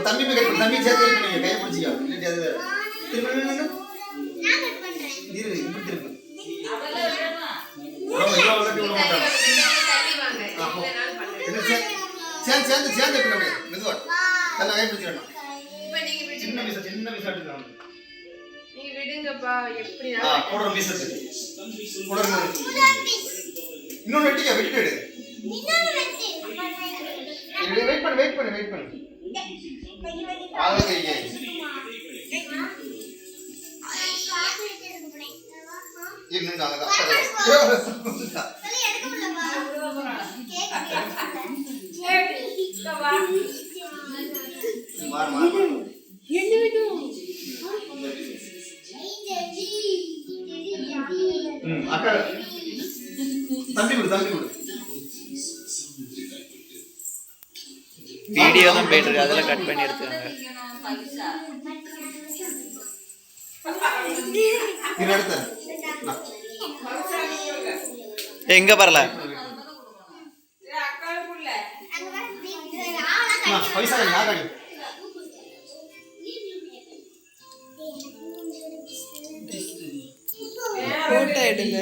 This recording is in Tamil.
தம்பி தம்பி சேர்த்து நீங்க கையை பிடிச்சிக்கோ. இல்லாட்டி அது திருப்பி இரு இப்படி திருப்பி சேர்ந்து சேர்ந்து மெதுவா தன்னை கை பிடிச்சிடணும். சின்ன பீஸ் எடுத்துக்கலாம். நீங்க விடுங்கப்பா. எப்படி போடுற பீஸ் போடுற இன்னொன்னு வெட்டிக்க வெட்டிடு. வெயிட் பண்ணு ஆளுங்க இங்க இன்னும் நாங்க அக்கா தம்பி கொடு வீடியோ தான் போயிட்டு இருக்கு, அதெல்லாம் கட் பண்ணி எடுத்துக்கோங்க. எங்க பரல போட்டோ எடுங்க.